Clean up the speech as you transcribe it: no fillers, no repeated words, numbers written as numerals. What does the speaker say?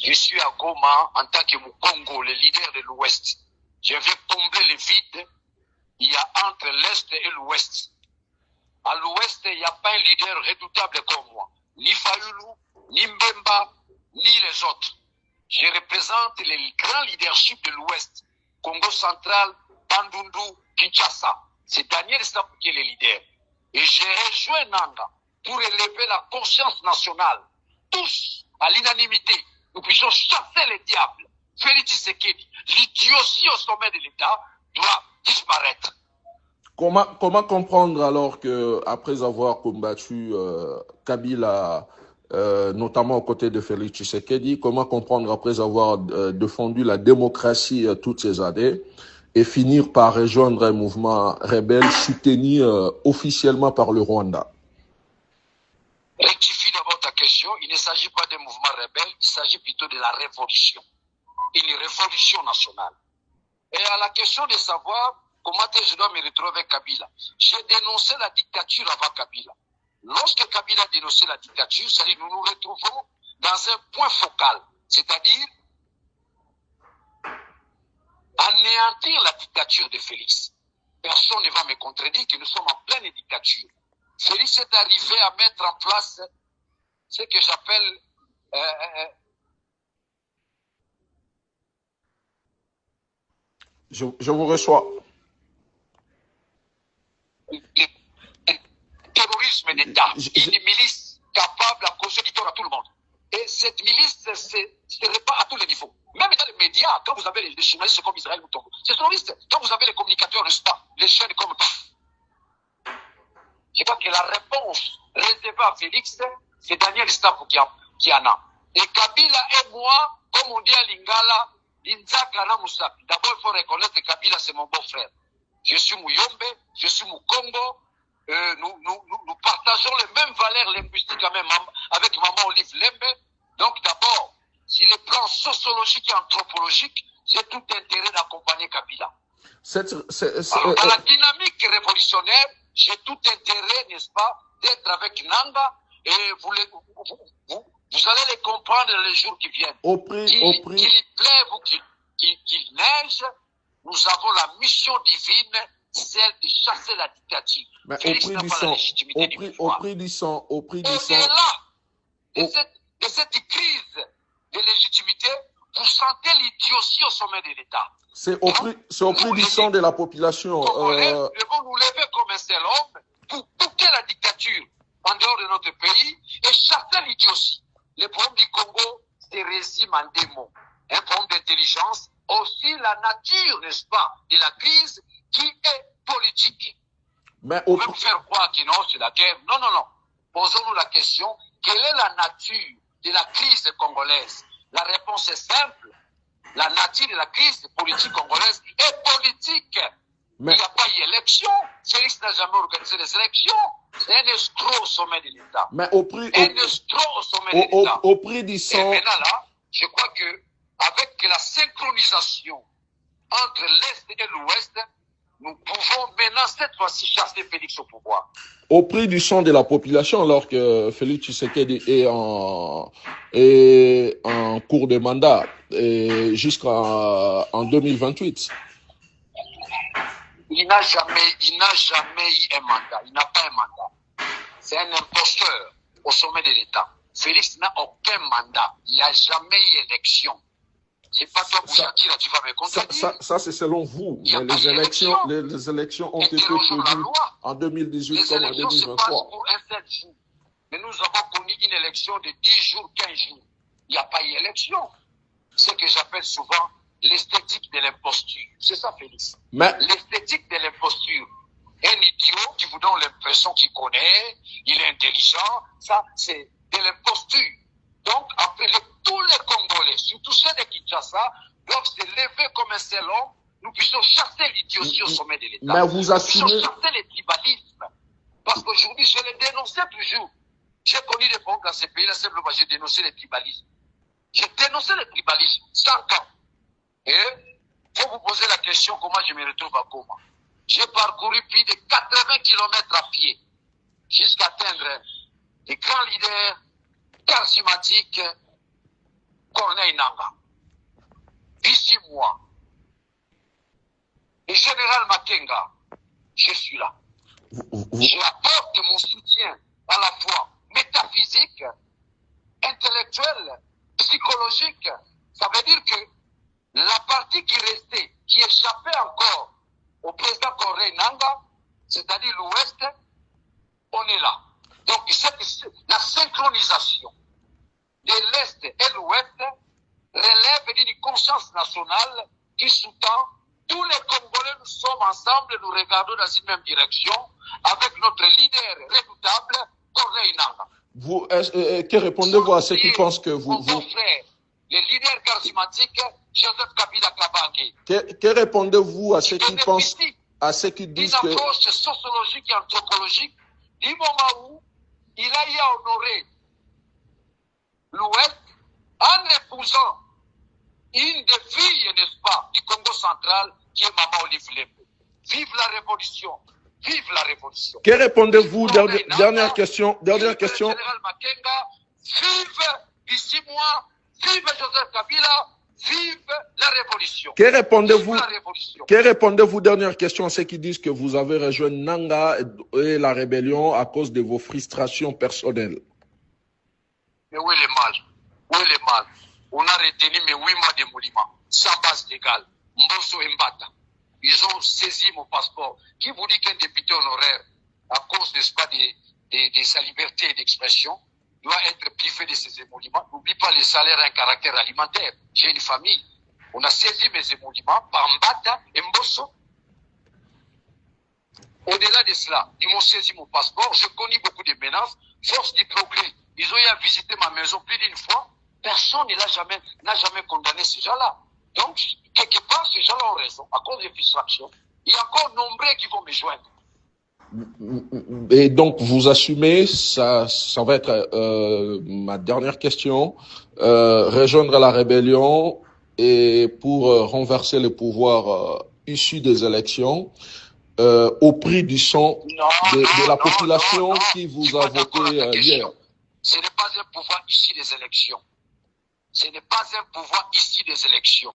Je suis à Goma en tant que Mukongo, le leader de l'Ouest. Je vais combler le vide il y a entre l'Est et l'Ouest. À l'Ouest, il n'y a pas un leader redoutable comme moi. Ni Fayoulou, ni Mbemba, ni les autres. Je représente le grand leadership de l'Ouest. Congo central, Bandundu, Kinshasa. C'est Daniel Stamp qui est le leader. Et j'ai rejoint Nanga pour élever la conscience nationale. Tous, à l'unanimité, nous puissions chasser les diables. Félix Tshisekedi, l'idiotie au sommet de l'État, doit disparaître. Comment comprendre alors que après avoir combattu Kabila, notamment aux côtés de Félix Tshisekedi, comment comprendre après avoir défendu la démocratie toutes ces années et finir par rejoindre un mouvement rebelle soutenu officiellement par le Rwanda? Rectifie d'abord ta question. Il ne s'agit pas d'un mouvement rebelle, il s'agit plutôt de la révolution. Une révolution nationale. Et à la question de savoir comment je dois me retrouver avec Kabila, j'ai dénoncé la dictature avant Kabila. Lorsque Kabila a dénoncé la dictature, c'est-à-dire nous nous retrouvons dans un point focal, c'est-à-dire anéantir la dictature de Félix. Personne ne va me contredire que nous sommes en pleine dictature. Félix est arrivé à mettre en place ce que j'appelle je vous reçois. Terrorisme d'État, une milice capable à causer du tort à tout le monde. Et cette milice se répand à tous les niveaux. Même dans les médias, quand vous avez les journalistes comme Israël Moutongo, c'est terroriste. Quand vous avez les communicateurs, n'est-ce pas, les chaînes comme... Je crois que la réponse réservée à Félix, c'est Daniel Stamp qui en a. Et Kabila et moi, comme on dit à Lingala, Linzakana Moussapi. D'abord, il faut reconnaître que Kabila, c'est mon beau-frère. Je suis Mouyombe, je suis Moukongo. Nous partageons les mêmes valeurs linguistiques avec maman Olive Lembe. Donc d'abord, sur le plan sociologique et anthropologique, j'ai tout intérêt d'accompagner Kabila. Dans la dynamique révolutionnaire, j'ai tout intérêt, n'est-ce pas, d'être avec Nanga et vous allez les comprendre les jours qui viennent. Qu'il pleuve ou qu'il neige, nous avons la mission divine, celle de chasser la dictature. Mais au prix du sang, Et de cette crise de légitimité, vous sentez l'idiotie au sommet de l'État. C'est au prix du sang de la population. Nous devons nous lever comme un seul homme pour boucler la dictature en dehors de notre pays et chasser l'idiotie. Le problème du Congo se résume en des mots. Un problème d'intelligence, aussi la nature, n'est-ce pas, de la crise qui est politique. Mais on veut vous faire croire que non, c'est la guerre. Non, non, non. Posons-nous la question, quelle est la nature de la crise congolaise? La réponse est simple. La nature de la crise politique congolaise est politique. Mais il n'y a pas eu élection. Félix n'a jamais organisé les élections. C'est un escroc au sommet de l'État. Mais au prix du sang. Et maintenant là, je crois que avec la synchronisation entre l'Est et l'Ouest, nous pouvons maintenant cette fois-ci chasser Félix au pouvoir. Au prix du sang de la population, alors que Félix Tshisekedi est en cours de mandat jusqu'en 2028. Il n'a jamais eu un mandat. Il n'a pas un mandat. C'est un imposteur au sommet de l'État. Félix n'a aucun mandat. Il n'y a jamais eu élection. C'est pas toi, Bouchaki, là, tu vas me contredire. Ça c'est selon vous. Mais les élections ont été prévues en 2018 comme en 2023. Les élections se passent pour un seul jour. Mais nous avons connu une élection de 10 jours, 15 jours. Il n'y a pas eu élection. Ce que j'appelle souvent l'esthétique de l'imposture. C'est ça, Félix. L'esthétique de l'imposture. Un idiot qui vous donne l'impression qu'il connaît, il est intelligent, ça, c'est de l'imposture. Donc, après, tous les Congolais, surtout ceux de Kinshasa, doivent se lever comme un seul homme. Nous puissions chasser l'idiotie au sommet de l'État. Mais vous assumez... Nous puissions chasser le tribalisme. Parce qu'aujourd'hui, je le dénonçais toujours. J'ai connu des problèmes dans ces pays-là, simplement, j'ai dénoncé le tribalisme. J'ai dénoncé le tribalisme, 100 ans. Et, faut vous poser la question, comment je me retrouve à Goma. J'ai parcouru plus de 80 km à pied, jusqu'à atteindre des grands leaders charismatiques Corneille Nangaa. D'ici moi, le général Makenga, je suis là. J'apporte mon soutien à la fois métaphysique, intellectuel, psychologique. Ça veut dire que la partie qui restait, qui échappait encore au président Corneille Nangaa, c'est-à-dire l'Ouest, on est là. Donc la synchronisation de l'Est et l'Ouest relève d'une conscience nationale qui sous-tend tous les Congolais, nous sommes ensemble, nous regardons dans une même direction avec notre leader redoutable, Corneille Nangaa. Que répondez-vous à ceux qui pensent que mon frère, le leader charismatique, Joseph Kabila Kabange. Que répondez-vous à ceux qui pensent, à ceux qui disent que... Une approche sociologique et anthropologique du moment où il a y à honorer l'Ouest en épousant une des filles, n'est-ce pas, du Congo central, qui est Maman Olive Lembe. Vive la révolution! Vive la révolution! Que répondez-vous, dernière question, Général Makenga, vive d'ici moi, vive Joseph Kabila, vive la révolution! Que répondez-vous, dernière question, à ceux qui disent que vous avez rejoint Nangaa et la rébellion à cause de vos frustrations personnelles? Mais où est le mal? Où est le mal? On a retenu mes 8 mois de monument, sans base légale. Mbosso et Mbata. Ils ont saisi mon passeport. Qui vous dit qu'un député honoraire, à cause, n'est-ce pas, de sa liberté d'expression, doit être privé de ses émoluments? N'oublie pas, les salaires ont un caractère alimentaire. J'ai une famille. On a saisi mes émoluments par Mbata et Mbosso. Au-delà de cela, ils m'ont saisi mon passeport. Je connais beaucoup de menaces. Force du progrès. Ils ont eu à visiter ma maison plus d'une fois. Personne n'a jamais condamné ces gens-là. Donc, quelque part, ces gens-là ont raison. À cause des frustrations, il y a encore nombreux qui vont me joindre. Et donc, vous assumez, ça va être ma dernière question, rejoindre la rébellion et pour renverser le pouvoir issu des élections, au prix du sang de la population qui vous a voté hier. Ce n'est pas un pouvoir issu des élections. Ce n'est pas un pouvoir issu des élections.